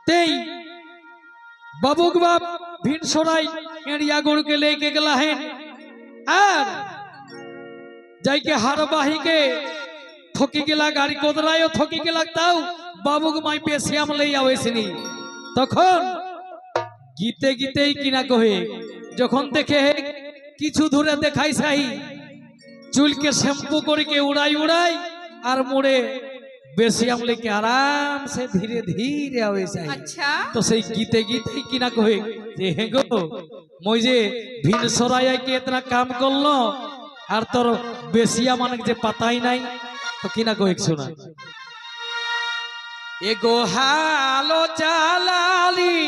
তেই বাবুক বাপ ভিন সরাই এড়িয়া গরুকে লেকে গেলা হেন আর যাইকে হারবাহিকে থকি গেলা গাড়ি কোদরায়ও থকি গেলা তাও বাবুক মাই পেছি আমলেই আওয়েছিনি তখন গীতে গীতেই কিনা কহে যখন দেখে কিছু দূরে দেখাই সাই চুলকে শ্যাম্পু করে কে উড়াই উড়াই আর মোড়ে বেশি আমলে के आराम से धीरे धीरे आवे जाए। अच्छा तो सही गीते गीते किना कहे जे हेगो মই যে ভিন সরাইয়া के इतना काम করলো আর তোর বেশিয়া মানে যে পাতাই নাই তো কিনা কহে শোনা এগো হালো চালালি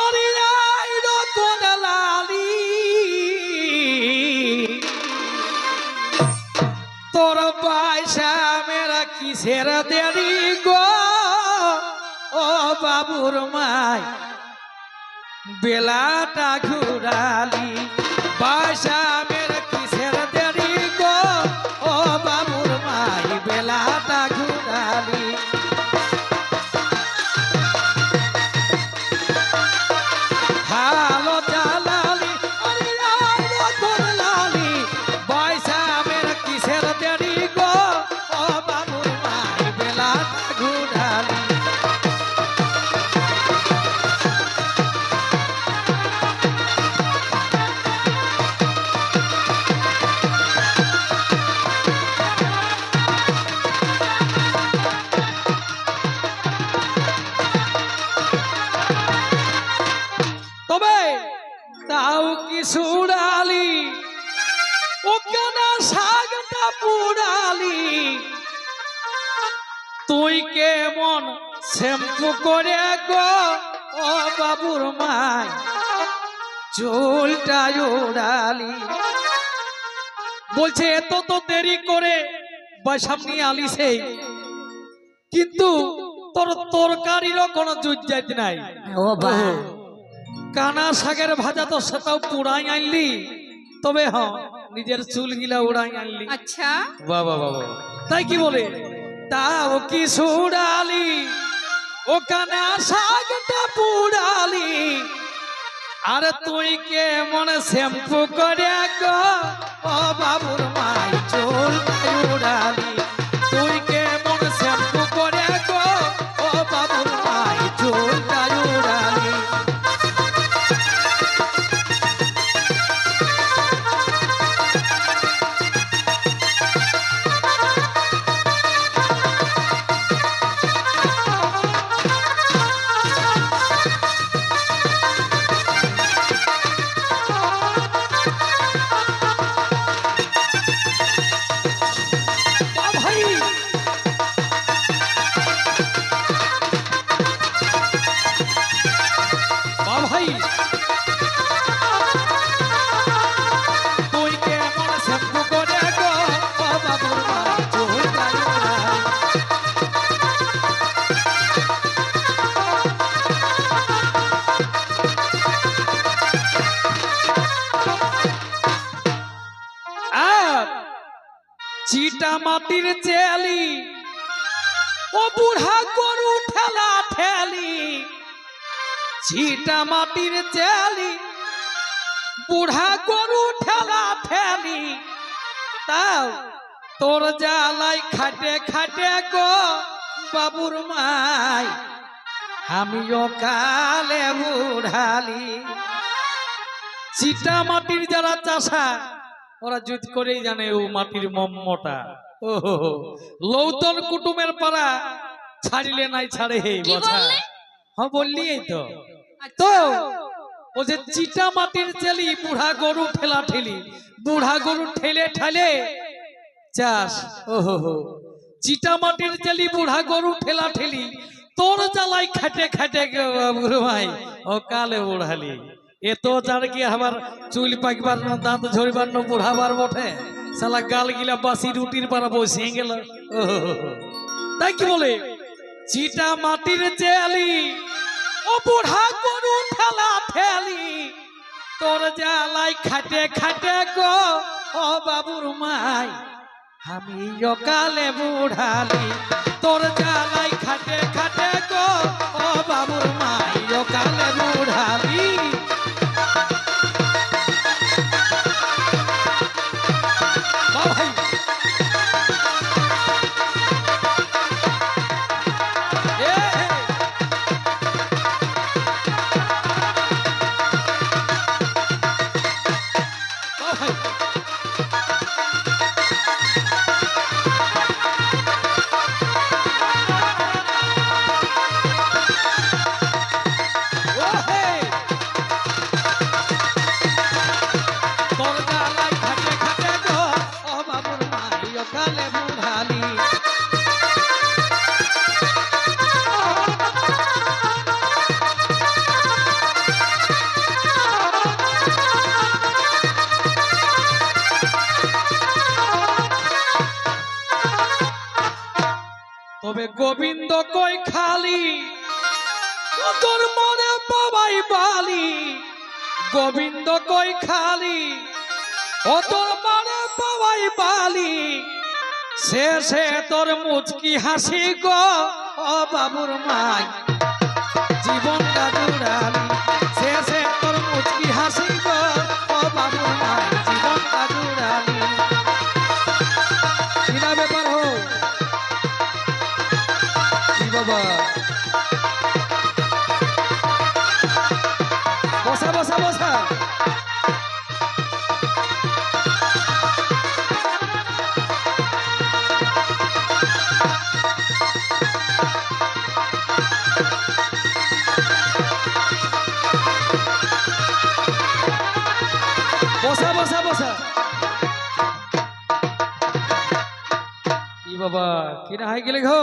আরে আইরো কোদালালি তোর পয়সা মেরা কিসের দেরি গো ও বাবুর মাই বেলাটা ঘুরালি পয়সা মেরা কিসের দেরি গো ও বাবুর মাই বেলাটা ঘুরালি হালো চালালি আরে আইরো কোদালালি পয়সা মেরা কিসের দেরি গো ও বাবুর মাই বেলাটা ঘুরালি তবে তাও কি সুড়ালি ও কেন শাকটা পুড়ালি তুই কেমন শ্যাম্পু করে গো ও বাবুর মাই চুলটা উড়ালি বলছে এত তো দেরি করে বৈশাখী আলি সেই কিন্তু তোর তরকারিরও কোনো জুজ যাইতে নাই ও বা কানা শাকের ভাজা তো সেটাও পুড়াই আনলি তবে হ্যাঁ নিজের চুল গিলা উড়াই আনলি अच्छा বাবা বাবা তাই কি বলে তাও কি সুড়ালি ও কানা শাকটা পুড়ালি আরে তুই কে মনে শ্যাম্পু করে গো ও বাবুর মাই চুল উড়ালি তুই কে মনে শ্যাম্পু করে গো ও বাবুর মাই চুল উড়ালি ভাই ভাই তুই কেমন শ্যাম্পু করে গো ও বাবুর মাই চুল উড়ালি আর চিটা মাটির চেলি ও বুড়া গরু ঠেলা ঠেলি চিটা মাটির চেলি বুড়া গরু ঠেলা ঠেলি তাও তোর জ্বালাই খাটে খাটে গো বাবুর মাই আমিও কালে বুড়ালি চিটা মাটির যারা চাষা ওরা যুদ্ধ করেই জানে ও মাটির মম্মটা ও লৌতন কুটুমের পাড়া ছাড়িলে নাই ছাড়ে হে কি বছা বললে? হ্যাঁ বললি এই তো अच्छा ও যে চিটা মাটির চেলি বুড়া গরু ঠেলা ঠেলি বুড়া গরু ঠেলে ঠেলে চাষ ও চিটা মাটির চেলি বুড়া গরু ঠেলা ঠেলি তোর জ্বালাই খাটে খাটে গুরু ভাই ও কালে বুড়ালি এত যার কি আবার চুল পাকবার না দাঁত ঝরিবার না বুড়াবার বটে শালা গাল গিলা বাসি রুটির পারা বসে গেল তাই কি বলে চিটা মাটির চেলি ও বুড়া গরু ঠেলা ঠেলি তোর জ্বালাই খাটে খাটে গো ও বাবুর মাই আমি কালে বুড়ালি তোর জ্বালাই খাটে খাটে গো গোবিন্দ কই খালি ও তোর মনে পাবাই বালি গোবিন্দ কই খালি ও তোর মনে পাবাই বালি শেষে তোর মুচকি হাসি গো ও বাবুর মাই জীবনটা জুড়ালি শেষে তোর মুচকি হাসি গো ও বাবুর মাই জীবনটা জুড়ালি কিনা ব্যাপার হো কি বাবা বসা বসা বসা বসা বসা বসা কি বাবা কিনা হাই গেলে ঘো